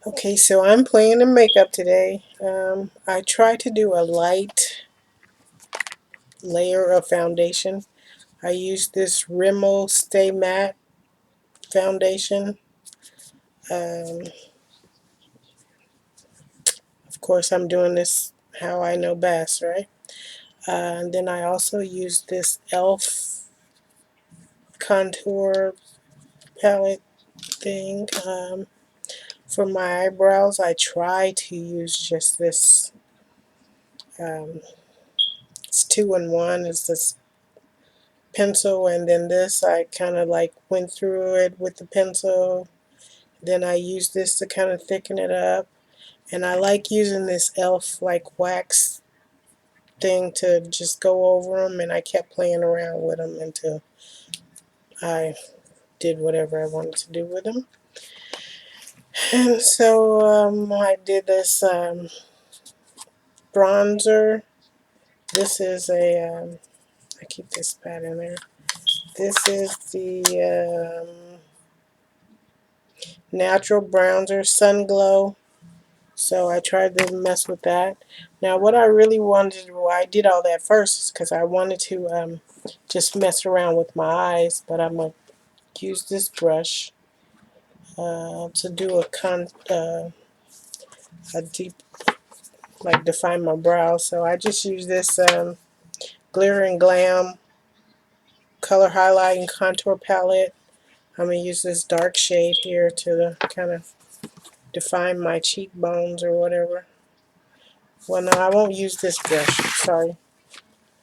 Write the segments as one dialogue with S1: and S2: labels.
S1: Okay, so I'm playing in makeup today. I try to do a light layer of foundation. I use this Rimmel Stay Matte foundation. Um, of course, I'm doing this how I know best, right? And then I also use this e.l.f. contour palette thing. For my eyebrows, I try to use just this. Um, it's 2-in-1. It's this pencil, and then this I kind of like went through it with the pencil. Then I used this to kind of thicken it up, and I like using this e.l.f. like wax thing to just go over them, and I kept playing around with them until I did whatever I wanted to do with them. And so I did this bronzer. This is I keep this pad in there. This is the natural bronzer Sun Glow. So I tried to mess with that. Now what I really wanted to do, I did all that first, is because I wanted to just mess around with my eyes, but I'm going to use this brush to do a deep, like define my brow. So I just use this Glitter and Glam color highlight and contour palette. I'm going to use this dark shade here to kind of define my cheekbones or whatever. Well, no, I won't use this brush, sorry,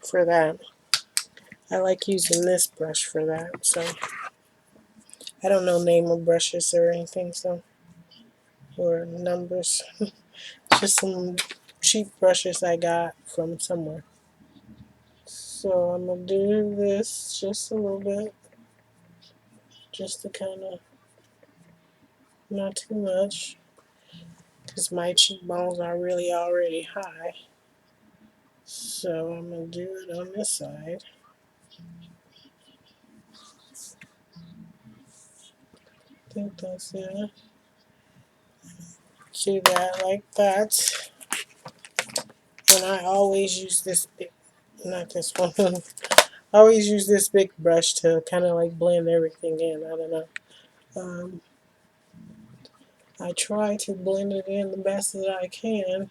S1: for that. I like using this brush for that, so I don't know name of brushes or anything, so, or numbers. Just some cheap brushes I got from somewhere. So I'm going to do this just a little bit, just to kind of, not too much, because my cheekbones are really already high. So I'm going to do it on this side. I think that's it. Do that like that. And I always use this big, not this one. I always use this big brush to kind of like blend everything in. I don't know. Um, I try to blend it in the best that I can.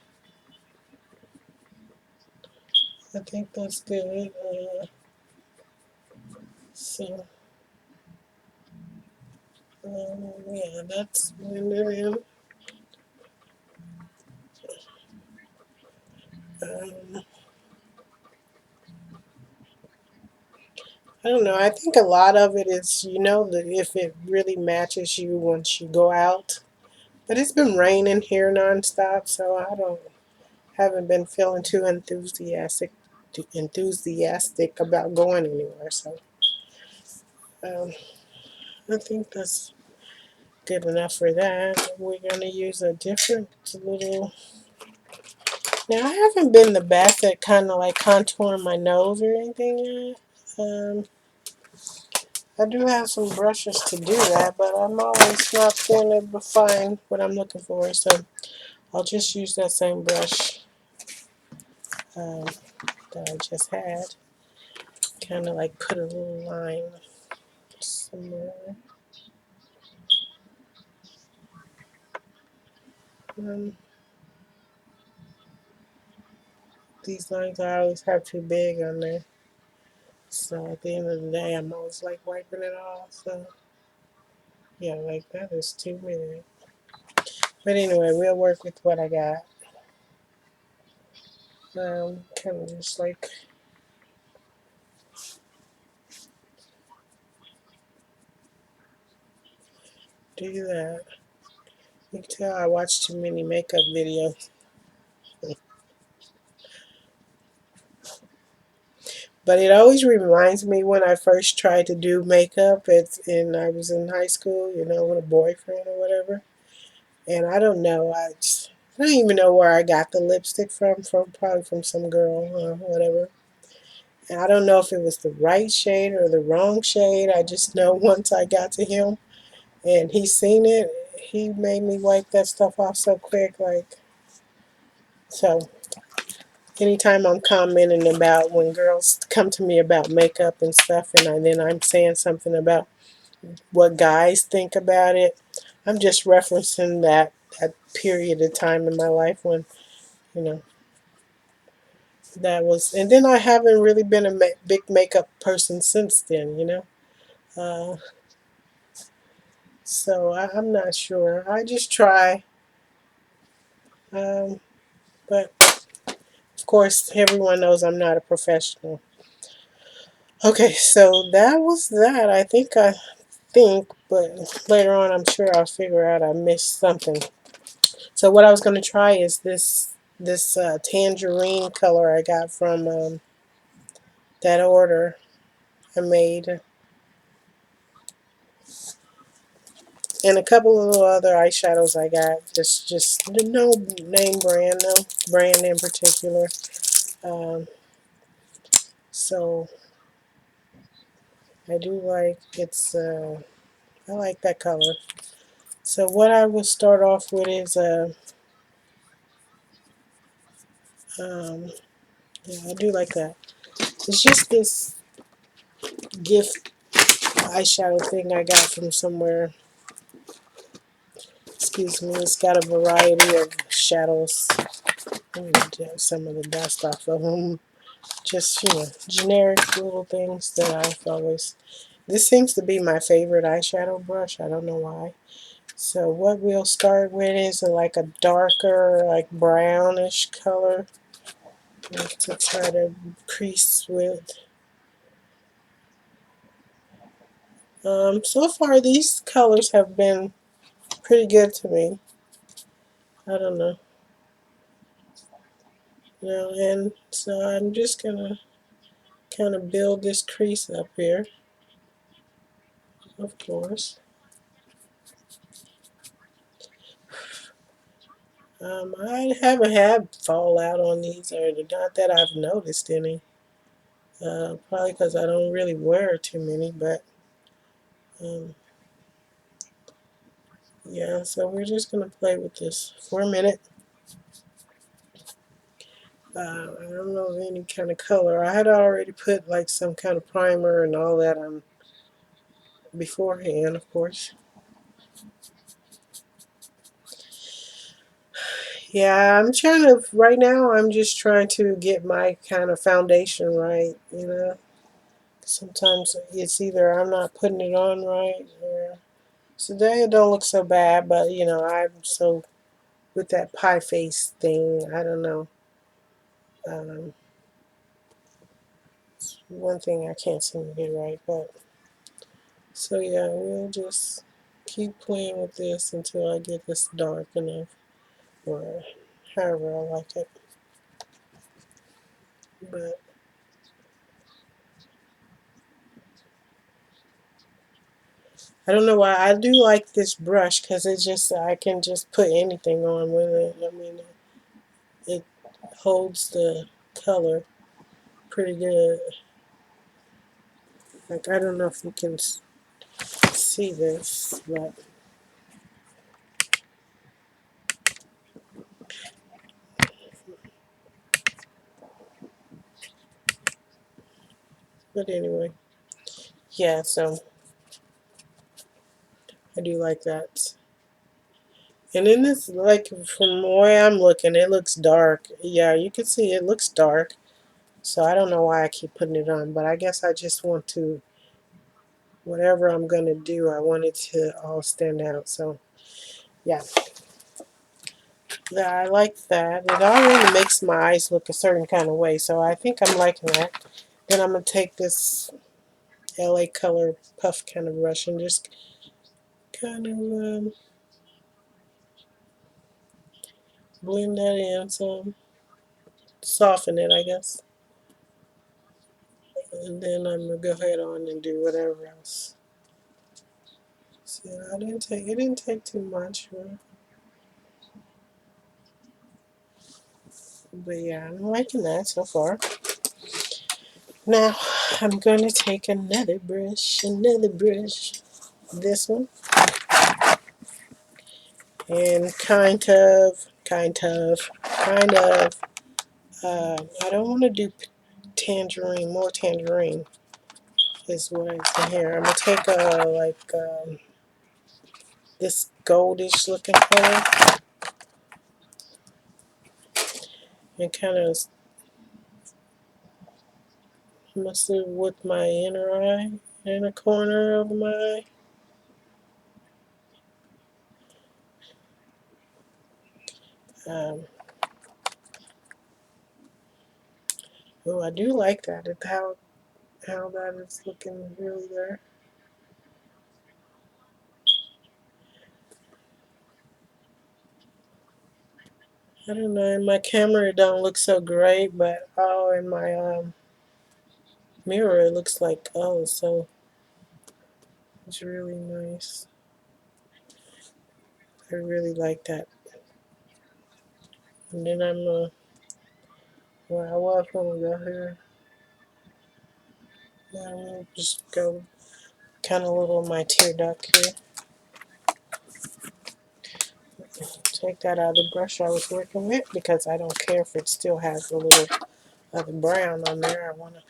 S1: I think that's good. So, yeah, that's blended in. Um, I don't know. I think a lot of it is, that if it really matches you once you go out. But it's been raining here nonstop, so I don't haven't been feeling too enthusiastic about going anywhere. So um, I think that's good enough for that. We're gonna use a different little. Now I haven't been the best at kind of like contouring my nose or anything yet. I do have some brushes to do that, but I'm always not feeling able to find what I'm looking for. So I'll just use that same brush um, that I just had. Kind of like put a little line somewhere. Um, these lines I always have too big on there. So at the end of the day, I'm always like wiping it off. So yeah, like that is too big. But anyway, we'll work with what I got. Kind of just like do that. You can tell I watch too many makeup videos. But it always reminds me when I first tried to do makeup. I was in high school, with a boyfriend or whatever. And I don't know. I don't even know where I got the lipstick from probably from some girl or whatever. And I don't know if it was the right shade or the wrong shade. I just know once I got to him and he seen it, he made me wipe that stuff off so quick. Like, so anytime I'm commenting about when girls come to me about makeup and stuff, and then I'm saying something about what guys think about it, I'm just referencing that period of time in my life when, you know, that was. And then I haven't really been a big makeup person since then, you know. Uh, so I'm not sure. I just try. Um, but of course, everyone knows I'm not a professional. Okay, so that was that. I think, but later on, I'm sure I'll figure out I missed something. So what I was going to try is this tangerine color I got from that order I made, and a couple of little other eyeshadows I got. Just no name brand, no brand in particular. Um, so I do like I like that color. So what I will start off with is um, yeah, I do like that. It's just this gift eyeshadow thing I got from somewhere. Excuse me. It's got a variety of shadows. Let me get some of the dust off of them. Just, generic little things that I've always. This seems to be my favorite eyeshadow brush. I don't know why. So what we'll start with is like a darker, like brownish color to try to crease with. So far these colors have been pretty good to me. I don't know. And so I'm just gonna kind of build this crease up here, of course. I haven't had fallout on these, or not that I've noticed any. Probably because I don't really wear too many, but um, yeah, so we're just gonna play with this for a minute. I don't know of any kind of color. I had already put like some kind of primer and all that on beforehand, of course. Yeah, right now, I'm just trying to get my kind of foundation right, you know. Sometimes it's either I'm not putting it on right, or today it don't look so bad, but I'm so with that pie face thing, I don't know. Um, it's one thing I can't seem to get right, but so yeah, we'll just keep playing with this until I get this dark enough, or however I like it. But I don't know why I do like this brush because I can just put anything on with it. I mean, it holds the color pretty good. Like, I don't know if you can see this, but anyway, yeah. So I do like that. And then this, like, from the way I'm looking, it looks dark. Yeah, you can see it looks dark. So I don't know why I keep putting it on, but I guess I just want to, whatever I'm going to do, I want it to all stand out. So, yeah. Yeah, I like that. It already makes my eyes look a certain kind of way, so I think I'm liking that. Then I'm going to take this LA Color Puff kind of brush and just kind of blend that in some, soften it, I guess. And then I'm going to go ahead on and do whatever else. See, it didn't take too much, but yeah, I'm liking that so far. Now, I'm going to take another brush, this one, And kind of, I don't want to do tangerine, more tangerine is what it's in here. I'm going to take this goldish looking color and kind of mix it with my inner eye, inner corner of my eye. Oh, I do like that. How that is looking really there. I don't know. In my camera, it don't look so great, but oh, in my mirror, it looks like oh, so it's really nice. I really like that. And then well, I was gonna go here. Yeah, I'm gonna just go kind of a little my tear duct here. Take that out of the brush I was working with because I don't care if it still has a little of the brown on there. I want to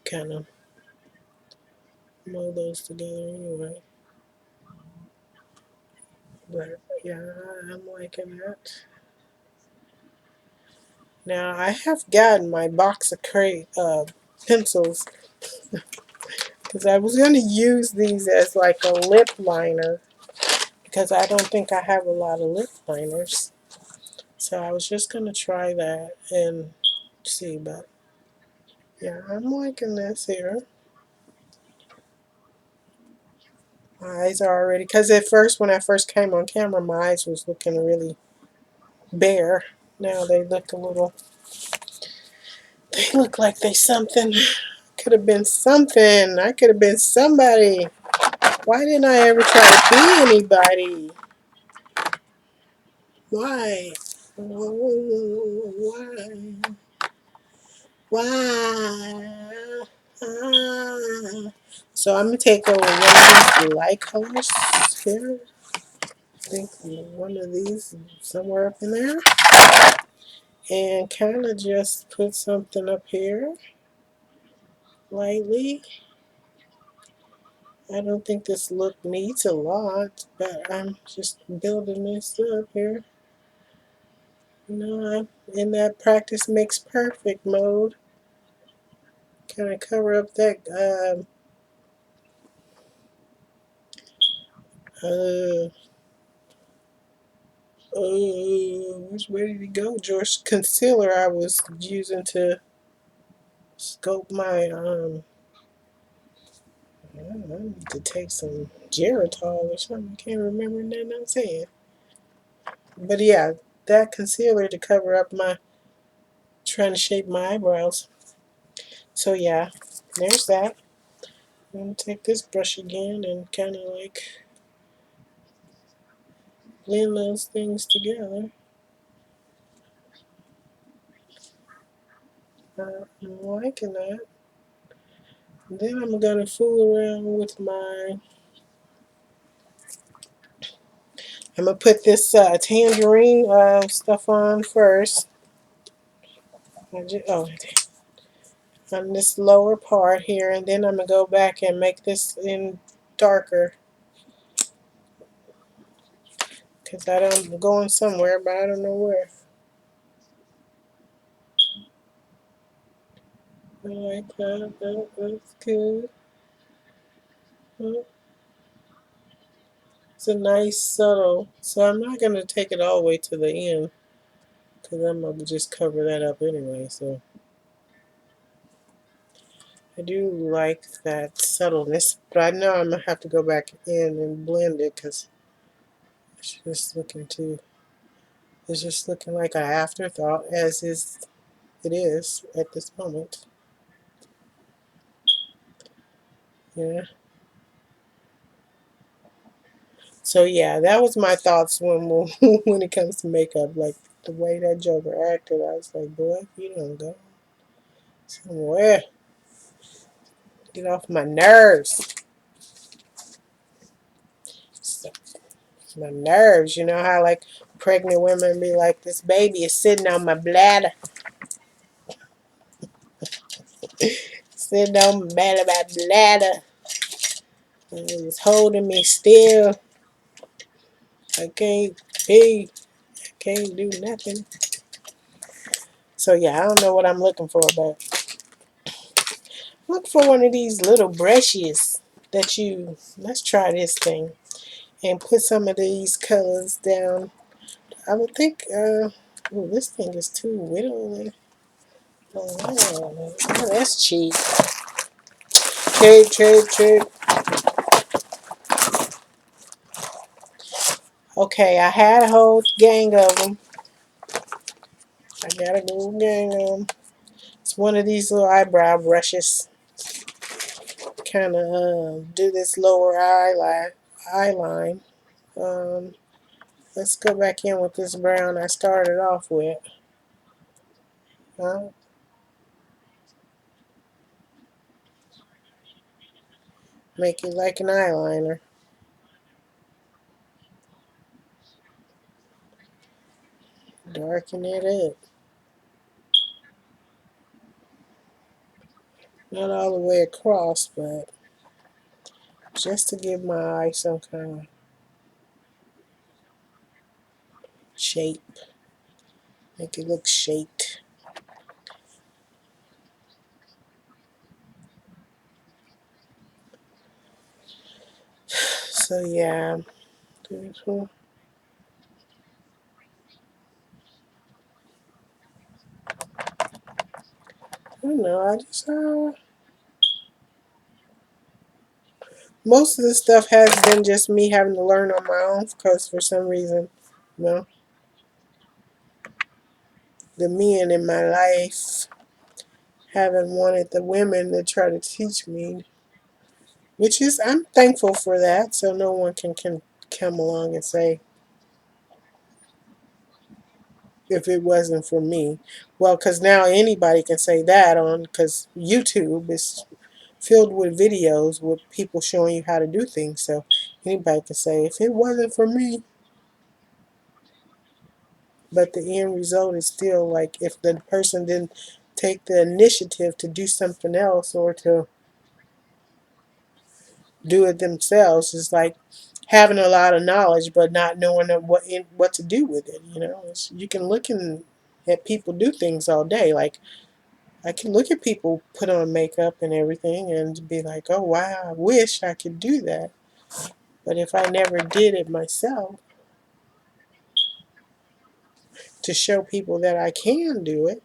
S1: kind of mold those together anyway. But yeah, I'm liking that. Now I have gotten my box of pencils because I was going to use these as like a lip liner because I don't think I have a lot of lip liners. So I was just going to try that and see, but yeah, I'm liking this here. My eyes are already, because at first when I first came on camera my eyes was looking really bare. Now they look a little, they look like they something. Could have been something. I could have been somebody. Why didn't I ever try to be anybody? Why? Oh, why? Why? Ah. So I'm going to take over one of these light colors here. I think one of these somewhere up in there. And kind of just put something up here lightly. I don't think this look needs a lot, but I'm just building this up here. You know, I'm in that practice makes perfect mode. Kind of cover up that which way did it go? George concealer I was using to scope my I don't know, I need to take some Geritol or something. I can't remember nothing I'm saying. But yeah, that concealer to cover up my trying to shape my eyebrows. So yeah, there's that. I'm gonna take this brush again and kind of like blend those things together. I'm liking that. And then I'm gonna fool around with my. I'm gonna put this tangerine stuff on first. On this lower part here, and then I'm gonna go back and make this in darker because I'm going somewhere, but I don't know where. I like that. That's good. It's a nice subtle. So I'm not gonna take it all the way to the end because I'm gonna just cover that up anyway. So I do like that subtleness, but I know I'm gonna have to go back in and blend it because it's just looking too. It's just looking like an afterthought, as is it is at this moment. Yeah. So yeah, that was my thoughts when when it comes to makeup. Like the way that Joker acted, I was like, boy, you don't go somewhere. Get off my nerves. So, My nerves, you know how like pregnant women be like, this baby is sitting on my bladder. Sitting on my bladder. And it's holding me still. I can't pee. I can't do nothing. So yeah, I don't know what I'm looking for, but look for one of these little brushes that you, let's try this thing and put some of these colors down. I would think, oh, this thing is too wiggly. Oh, that's cheap. Cheap, cheap, cheap. Okay, I had a whole gang of them. I got a whole gang of them. It's one of these little eyebrow brushes. Kind of do this lower eye line. Um, let's go back in with this brown I started off with. Uh, make it like an eyeliner. Darken it up. Not all the way across, but just to give my eye some kind of shape. Make it look shaped. So yeah. I don't know. I just most of the stuff has been just me having to learn on my own because for some reason, you know, the men in my life haven't wanted the women to try to teach me, which is I'm thankful for that. So no one can come along and say if it wasn't for me. Well, because now anybody can say that on because YouTube is filled with videos with people showing you how to do things. So anybody can say if it wasn't for me. But the end result is still like if the person didn't take the initiative to do something else or to do it themselves, it's like having a lot of knowledge but not knowing what to do with it. You know, you can at people do things all day. Like I can look at people put on makeup and everything and be like, oh wow, I wish I could do that. But if I never did it myself to show people that I can do it,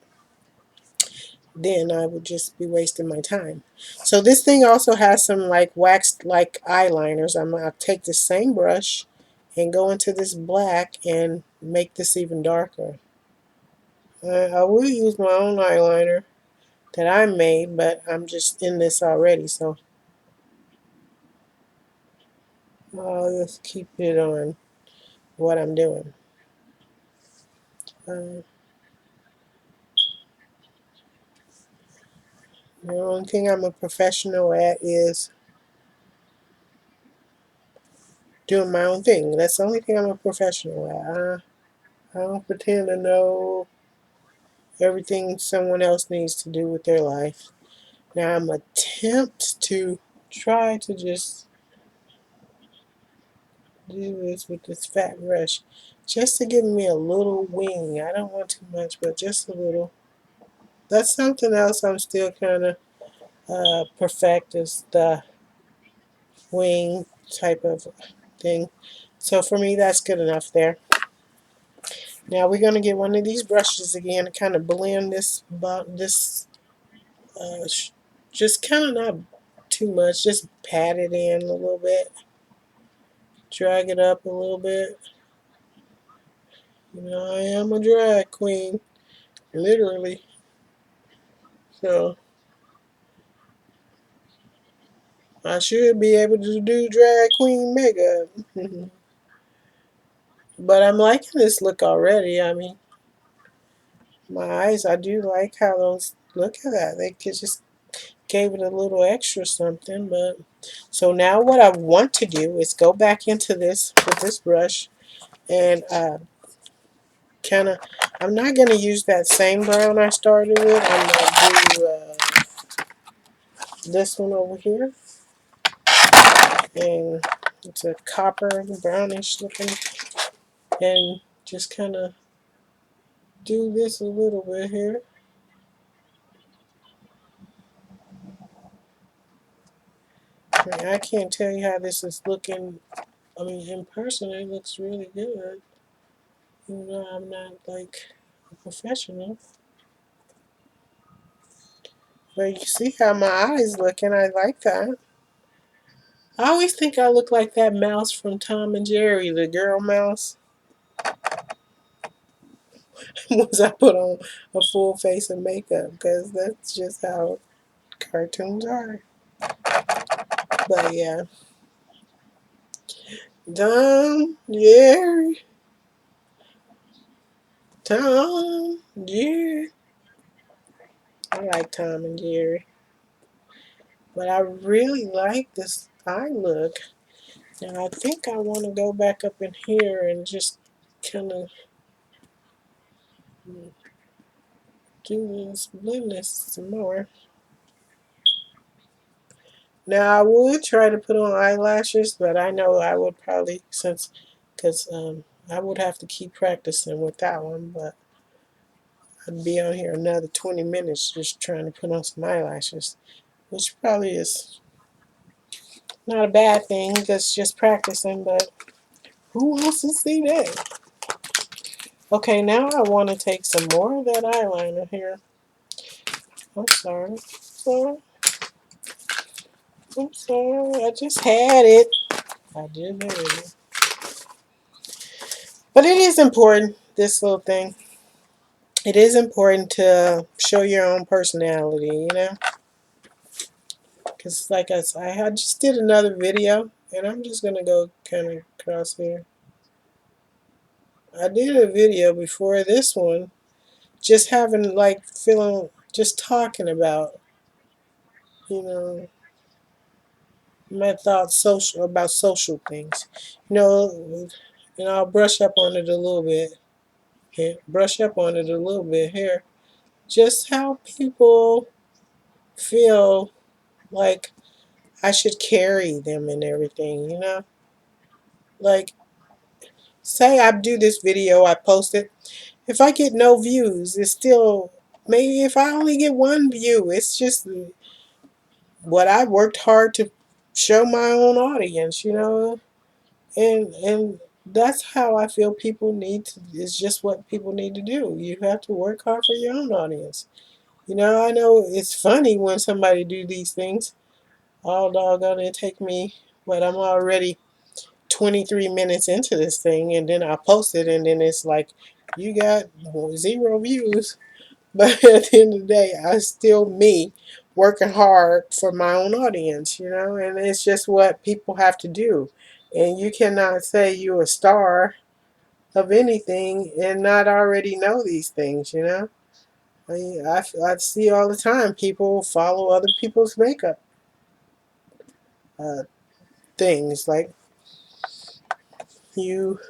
S1: then I would just be wasting my time. So this thing also has some like waxed like eyeliners. I'm gonna take the same brush and go into this black and make this even darker. I will use my own eyeliner that I made, but I'm just in this already, so I'll just keep it on what I'm doing. Uh, the only thing I'm a professional at is doing my own thing. That's the only thing I'm a professional at. I don't pretend to know everything someone else needs to do with their life. Now I'm attempt to try to just do this with this fat brush just to give me a little wing. I don't want too much, but just a little. That's something else I'm still kind of perfect is the wing type of thing. So for me, that's good enough there. Now we're going to get one of these brushes again to kind of blend this uh, just kind of not too much, just pat it in a little bit, drag it up a little bit. You know, I am a drag queen, literally. So I should be able to do drag queen makeup. But I'm liking this look already. I mean, my eyes, I do like how those look at that. They just gave it a little extra something, but So now what I want to do is go back into this with this brush and kind of, I'm not going to use that same brown I started with. I'm going to do this one over here. And it's a copper brownish looking. And just kind of do this a little bit here. I can't tell you how this is looking. I mean, in person, it looks really good. Even though I'm not like a professional. But you see how my eyes looking. I like that. I always think I look like that mouse from Tom and Jerry, the girl mouse. Once I put on a full face of makeup, because that's just how cartoons are. But yeah. Tom, Jerry, Tom, Jerry. I like Tom and Jerry. But I really like this eye look. And I think I want to go back up in here and just kind of do this, blend this some more. Now I would try to put on eyelashes, but I know I would probably, because I would have to keep practicing with that one, but I'd be on here another 20 minutes just trying to put on some eyelashes, which probably is not a bad thing because just practicing, but who wants to see that? Okay, now I want to take some more of that eyeliner here. I'm sorry. I'm sorry. I just had it. I just had it. But it is important, this little thing. It is important to show your own personality, you know? Because like I just did another video, and I'm just going to go kind of across here. I did a video before this one, just having like feeling, just talking about, you know, my thoughts about social things. You know, and I'll brush up on it a little bit here, brush up on it a little bit here. Just how people feel like I should carry them and everything, you know? Like, say I do this video, I post it. If I get no views, it's still, maybe if I only get one view, it's just what I worked hard to show my own audience, you know? And that's how I feel people need to, it's just what people need to do. You have to work hard for your own audience. You know, I know it's funny when somebody do these things. All doggone it take me, but I'm already 23 minutes into this thing, and then I post it, and then it's like, you got 0 views. But at the end of the day, I still me working hard for my own audience, you know, and it's just what people have to do. And you cannot say you're a star of anything and not already know these things, you know. I mean, I see all the time people follow other people's makeup uh, things. Like you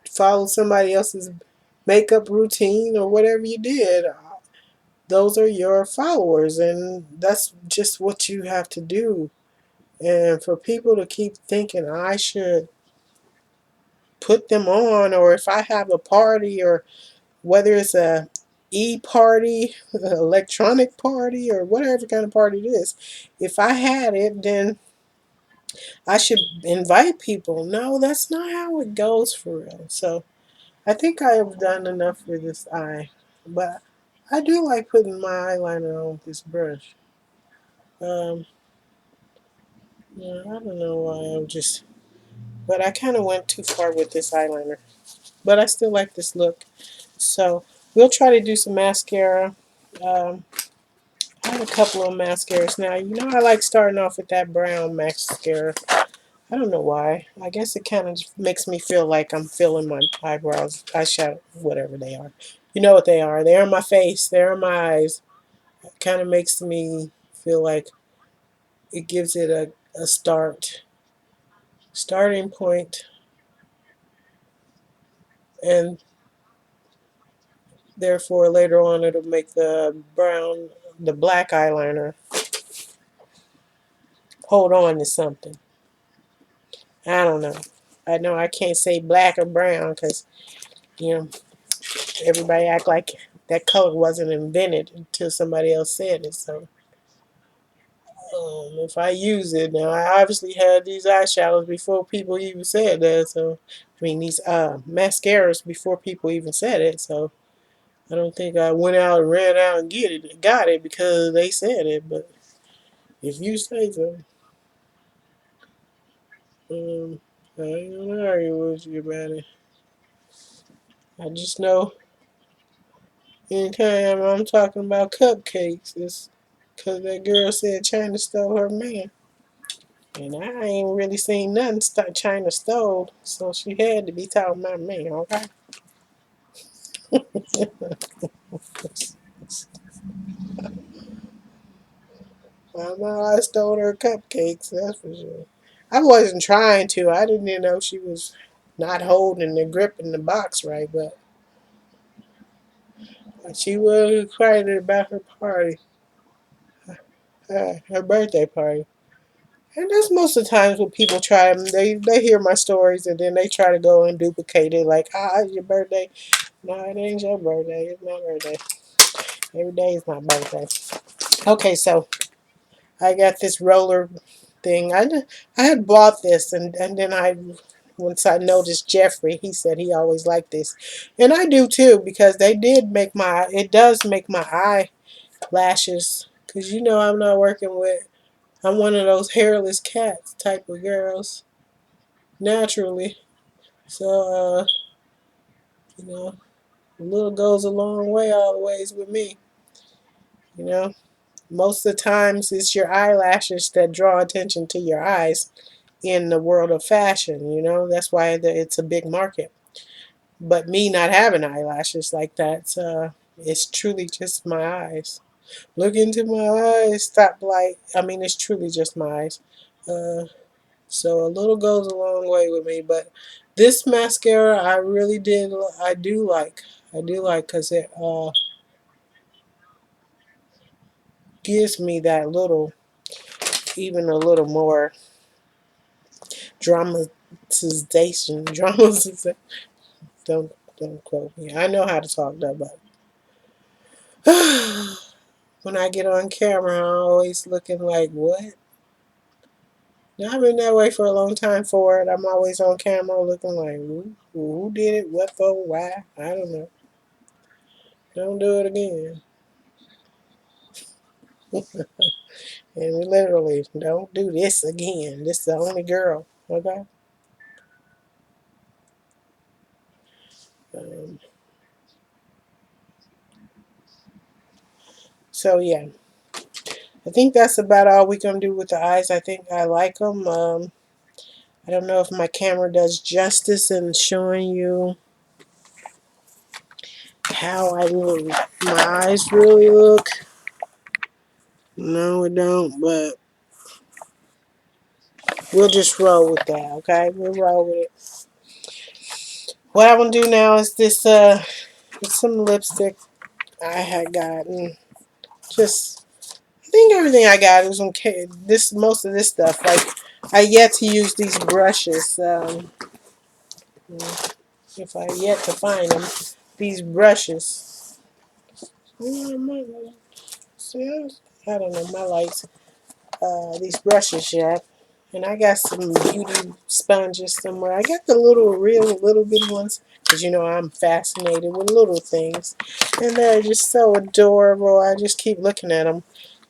S1: follow somebody else's makeup routine or whatever you did. Those are your followers, and that's just what you have to do. And for people to keep thinking I should put them on, or if I have a party, or whether it's a e-party, electronic party, or whatever kind of party it is, if I had it, then I should invite people. No, that's not how it goes for real. So I think I have done enough for this eye, but I do like putting my eyeliner on with this brush. Um, yeah, I don't know why I'm just, but I kind of went too far with this eyeliner. But I still like this look. So we'll try to do some mascara. Um, I have a couple of mascaras now. You know, I like starting off with that brown mascara. I don't know why. I guess it kind of makes me feel like I'm filling my eyebrows, eyeshadow, whatever they are. You know what they are. They're on my face. They're on my eyes. It kind of makes me feel like it gives it a starting point, and therefore later on it'll make the black eyeliner hold on to something. I don't know. I know I can't say black or brown because, you know, everybody act like that color wasn't invented until somebody else said it. So if I use it now, I obviously had these eyeshadows before people even said that. So I mean these mascaras before people even said it. So I don't think I went out and ran out and got it because they said it. But if you say so, um, I ain't gonna argue with you about it. I just know anytime I'm talking about cupcakes, it's because that girl said China stole her man. And I ain't really seen nothing China stole, so she had to be talking about me, okay? I know I stole her cupcakes, that's for sure. I wasn't trying to. I didn't even know she was not holding the grip in the box right, but she was excited about her party, her birthday party. And that's most of the times when people try them. They hear my stories and then they try to go and duplicate it. Like, it's your birthday. No, it ain't your birthday. It's my birthday. Every day is my birthday. Okay, so I got this roller thing. I had bought this and then once I noticed Jeffrey, he said he always liked this. And I do too because it does make my eyelashes. Because you know I'm one of those hairless cats type of girls naturally. So, you know, a little goes a long way all the ways with me, you know. Most of the times it's your eyelashes that draw attention to your eyes in the world of fashion, you know. That's why it's a big market. But me not having eyelashes like that, it's truly just my eyes. Look into my eyes, stop light. I mean, it's truly just my eyes. Uh, so a little goes a long way with me. But this mascara, I do like. I do like because it gives me that even a little more dramatization. Don't quote me. I know how to talk though, but when I get on camera, I'm always looking like, what? Now, I've been that way for a long time for it. I'm always on camera looking like, who did it? What for? Why? I don't know. Don't do it again. And literally, don't do this again. This is the only girl. Okay? Um, so, yeah. I think that's about all we're going to do with the eyes. I think I like them. I don't know if my camera does justice in showing you how my eyes really look. No, it don't, but we'll just roll with that, okay? We'll roll with it. What I want to do now is it's some lipstick I had gotten. Just, I think everything I got was okay. Most of this stuff, like, I yet to use these brushes. If I yet to find them, these brushes. See, I don't know, my lights. These brushes yet. And I got some beauty sponges somewhere. I got the little bitty ones. Because you know I'm fascinated with little things. And they're just so adorable. I just keep looking at them.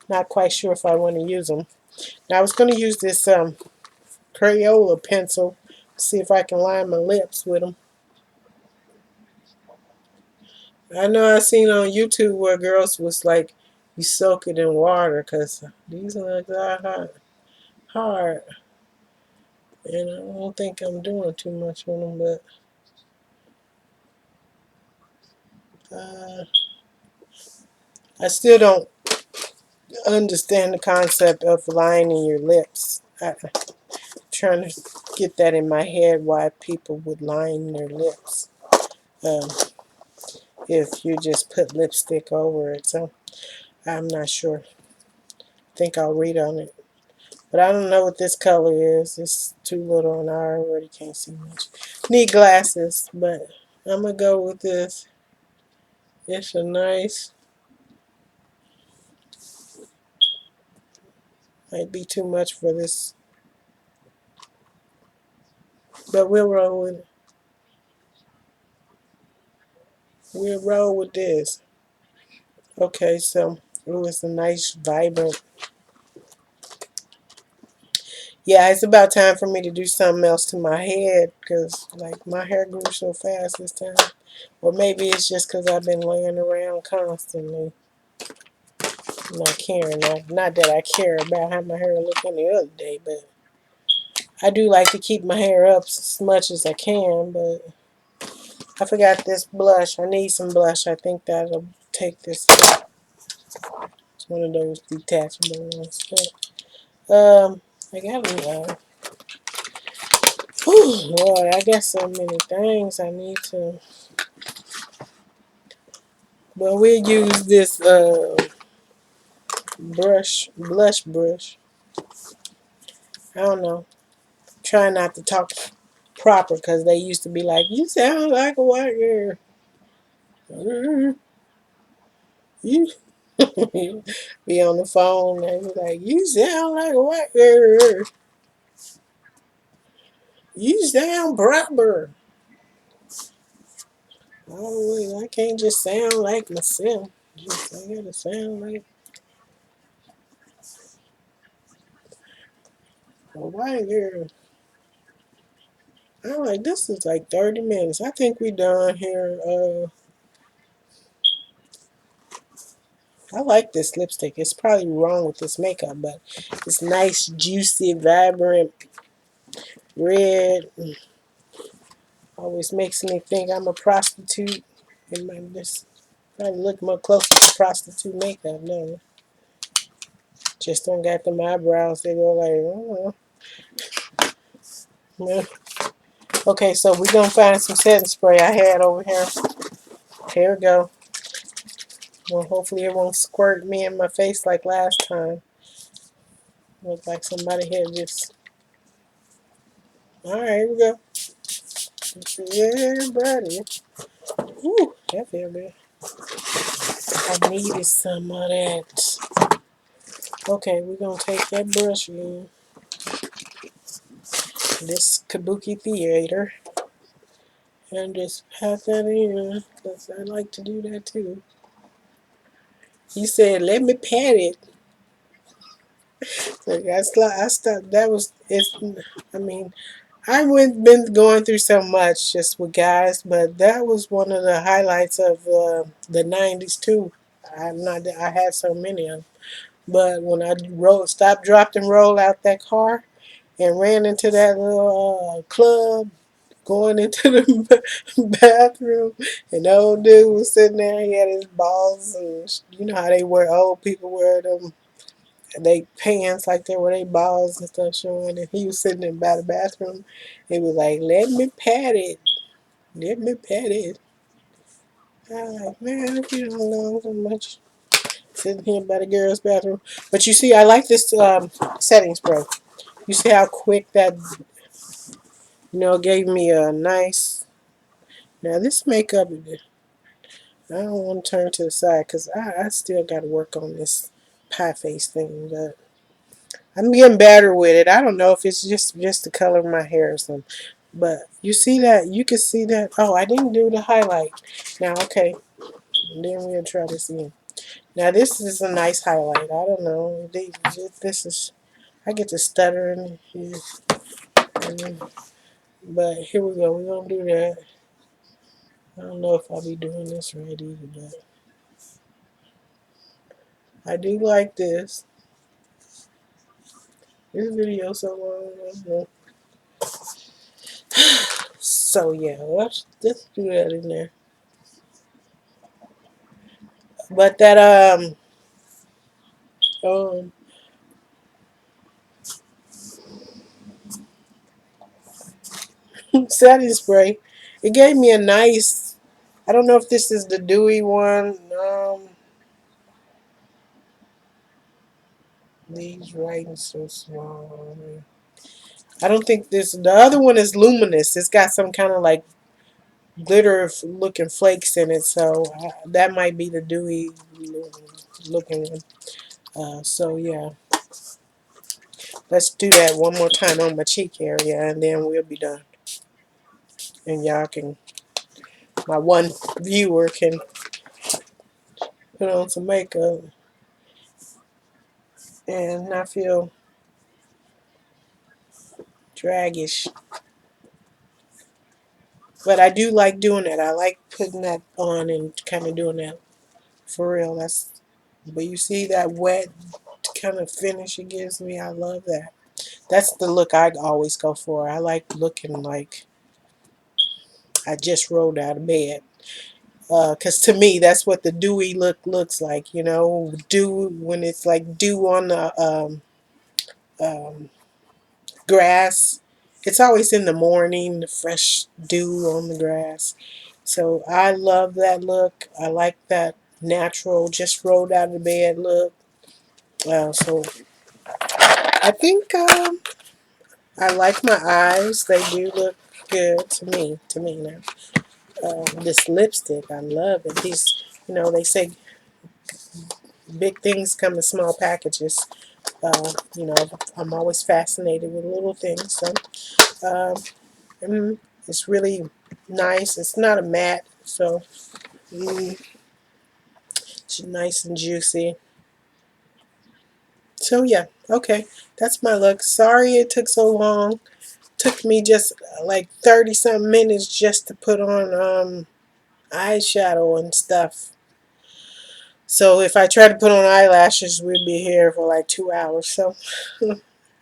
S1: Not quite sure if I want to use them. Now I was going to use this Crayola pencil. See if I can line my lips with them. I know I seen on YouTube where girls was like, you soak it in water. Because these ones are hard. And I don't think I'm doing too much with them, but I still don't understand the concept of lining your lips. I'm trying to get that in my head why people would line their lips um, if you just put lipstick over it. So I'm not sure. I think I'll read on it. But I don't know what this color is. It's too little and I already can't see much. Need glasses, but I'm going to go with this. It's a nice, might be too much for this, but we'll roll with it. We'll roll with this. Okay, so it was a nice, vibrant. Yeah, it's about time for me to do something else to my head because, like, my hair grew so fast this time. Or maybe it's just because I've been laying around constantly, not caring. Not that I care about how my hair looked any other day, but I do like to keep my hair up as much as I can. But I forgot this blush. I need some blush. I think that'll take this. It's one of those detachable ones. But, I got whew, Lord, I got so many things I need to. Well, we'll use this blush brush. I don't know. Try not to talk proper because they used to be like, "You sound like a white girl." You be on the phone and be like, "You sound like a white girl. You sound proper." Oh, wait, I can't just sound like myself. I gotta sound like a white girl. I'm like, this is like 30 minutes. I think we done here. I like this lipstick. It's probably wrong with this makeup, but it's nice, juicy, vibrant red. Always makes me think I'm a prostitute. It might just probably look more closer to prostitute makeup. No, just don't got them eyebrows. They go like, oh. Yeah. Okay, so we're gonna find some setting spray I had over here. Here we go. Well, hopefully it won't squirt me in my face like last time. Looked like somebody had just. All right, here we go. Yeah, buddy. Ooh, that feel good. I needed some of that. Okay, we're gonna take that brush in this Kabuki Theater and just pat that in because I like to do that too. He said, "Let me pat it." Like I stopped. That was it's. I mean, I went been going through so much just with guys, but that was one of the highlights of the '90s too. I'm not. I had so many of them. But when I stopped, dropped, and rolled out that car and ran into that little club, going into the bathroom, and the old dude was sitting there. He had his balls, and you know how they wear, old people wear them, they pants like they were their balls and stuff showing. And he was sitting in by the bathroom. He was like, "Let me pat it, let me pat it." I was like, man, if you don't know so much. Sitting here by the girls' bathroom. But you see, I like this setting spray. You see how quick that, gave me a nice. Now this makeup, I don't want to turn to the side because I still got to work on this pie face thing. But I'm getting better with it. I don't know if it's just the color of my hair or something. But you see that? You can see that. Oh, I didn't do the highlight. Now, okay. And then we'll try this again. Now this is a nice highlight. I don't know. This is. I get to stuttering here. But here we go. We're gonna do that. I don't know if I'll be doing this right either, but I do like this. This video so long. So yeah, let's do that in there. But that um setting spray. It gave me a nice. I don't know if this is the dewy one. These writing so small. I don't think this. The other one is luminous. It's got some kind of like glitter looking flakes in it, so that might be the dewy looking one. So yeah, let's do that one more time on my cheek area, and then we'll be done. And y'all can, my one viewer can put on some makeup and not feel draggish. But I do like doing that. I like putting that on and kind of doing that for real. That's, but you see that wet kind of finish it gives me. I love that. That's the look I always go for. I like looking like I just rolled out of bed. Because to me, that's what the dewy look looks like. You know, dew when it's like dew on the um, grass. It's always in the morning, the fresh dew on the grass. So I love that look. I like that natural, just rolled out of bed look. So I think I like my eyes. They do look good to me. To me now. This lipstick, I love it. These, they say big things come in small packages. You know, I'm always fascinated with little things. So um, it's really nice. It's not a matte, so it's nice and juicy. So yeah, okay, that's my look. Sorry it took so long. Took me just like 30 something minutes just to put on eyeshadow and stuff. So if I try to put on eyelashes, we'd be here for like 2 hours. So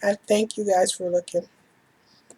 S1: I thank you guys for looking.